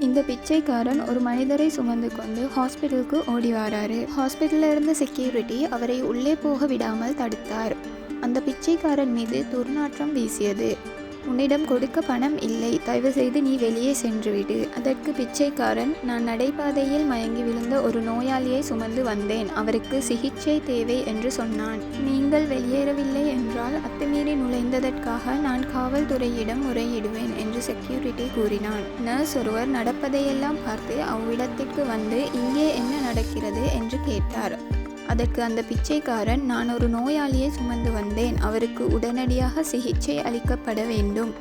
இந்த பிச்சைக்காரன் ஒரு மனிதரை சுமந்து கொண்டு ஹாஸ்பிட்டலுக்கு ஓடி வராரு. ஹாஸ்பிட்டல்ல இருந்த செக்யூரிட்டி அவரை உள்ளே போக விடாமல் தடுத்தார். அந்த பிச்சைக்காரன் மீது துர்நாற்றம் வீசியது. உன்னிடம் கொடுக்க பணம் இல்லை, தயவு செய்து நீ வெளியே சென்றுவிடு. அதற்கு பிச்சைக்காரன், நான் நடைபாதையில் மயங்கி விழுந்த ஒரு நோயாளியை சுமந்து வந்தேன், அவருக்கு சிகிச்சை தேவை என்று சொன்னான். நீங்கள் வெளியேறவில்லை என்றால் அத்துமீறி நுழைந்ததற்காக நான் காவல்துறையிடம் முறையிடுவேன் என்று செக்யூரிட்டி கூறினான். நர்ஸ் ஒருவர் நடப்பதையெல்லாம் பார்த்து அவ்விடத்திற்கு வந்து இங்கே என்ன நடக்கிறது என்று கேட்டார். அதற்கு அந்த பிச்சைக்காரன், நான் ஒரு நோயாளியை சுமந்து வந்தேன், அவருக்கு உடனடியாக சிகிச்சை அளிக்கப்பட வேண்டும்,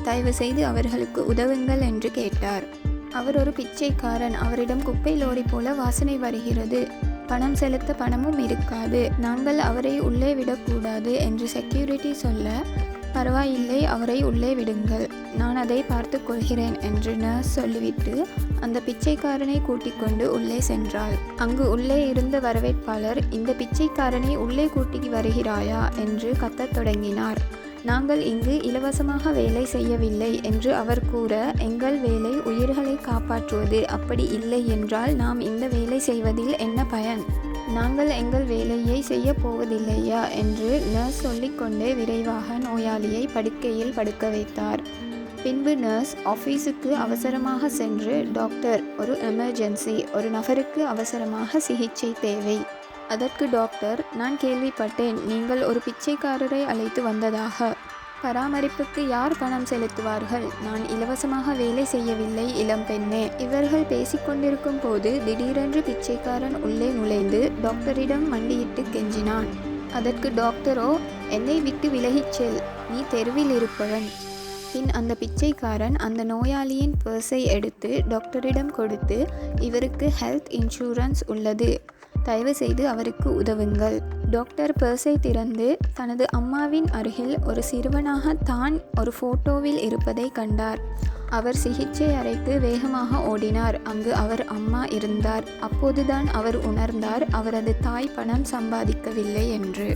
தயவு செய்து அவர்களுக்கு உதவுங்கள் என்று கேட்டார். அவர் ஒரு பிச்சைக்காரன், அவரிடம் குப்பை லோரி போல வாசனை வருகிறது, பணம் செலுத்த பணமும் இருக்காது, நாங்கள் அவரை உள்ளே விடக்கூடாது என்று செக்யூரிட்டி சொல்ல, பரவாயில்லை, அவரை உள்ளே விடுங்கள், நான் அதை பார்த்து கொள்கிறேன் என்று நர்ஸ் சொல்லிவிட்டு அந்த பிச்சைக்காரனை கூட்டிக் கொண்டு உள்ளே சென்றாள். அங்கு உள்ளே இருந்த வரவேற்பாளர், இந்த பிச்சைக்காரனை உள்ளே கூட்டி வருகிறாயா என்று கத்தத் தொடங்கினார். நாங்கள் இங்கு இலவசமாக வேலை செய்யவில்லை என்று அவர் கூற, எங்கள் வேலை உயிர்களை காப்பாற்றுவது, அப்படி இல்லை என்றால் நாம் இந்த வேலை செய்வதில் என்ன பயன்? நாங்கள் எங்கள் வேலையை செய்ய போவதில்லையா என்று நர்ஸ் சொல்லிக்கொண்டே விரைவாக நோயாளியை படுக்கையில் படுக்க வைத்தார். பின்பு நர்ஸ் ஆஃபீஸுக்கு அவசரமாக சென்று, டாக்டர், ஒரு எமர்ஜென்சி, ஒரு நபருக்கு அவசரமாக சிகிச்சை தேவை. அதற்கு டாக்டர், நான் கேள்விப்பட்டேன், நீங்கள் ஒரு பிச்சைக்காரரை அழைத்து வந்ததாக. பராமரிப்புக்கு யார் பணம் செலுத்துவார்கள்? நான் இலவசமாக வேலை செய்யவில்லை இளம் பெண்ணே. இவர்கள் பேசிக்கொண்டிருக்கும் போது திடீரென்று பிச்சைக்காரன் உள்ளே நுழைந்து டாக்டரிடம் மண்டியிட்டு கெஞ்சினான். அதற்கு டாக்டரோ, என்னை விட்டு விலகிச் செல், நீ தெருவில் இருப்பவன். பின் அந்த பிச்சைக்காரன் அந்த நோயாளியின் பர்ஸை எடுத்து டாக்டரிடம் கொடுத்து, இவருக்கு ஹெல்த் இன்சூரன்ஸ் உள்ளது, தயவு செய்து அவருக்கு உதவுங்கள். டாக்டர் பர்ஸை திறந்து தனது அம்மாவின் அருகில் ஒரு சிறுவனாக தான் ஒரு போட்டோவில் இருப்பதை கண்டார். அவர் சிகிச்சை அறைக்கு வேகமாக ஓடினார். அங்கு அவர் அம்மா இருந்தார். அப்போதுதான் அவர் உணர்ந்தார் அவரது தாய் பணம் சம்பாதிக்கவில்லை என்று.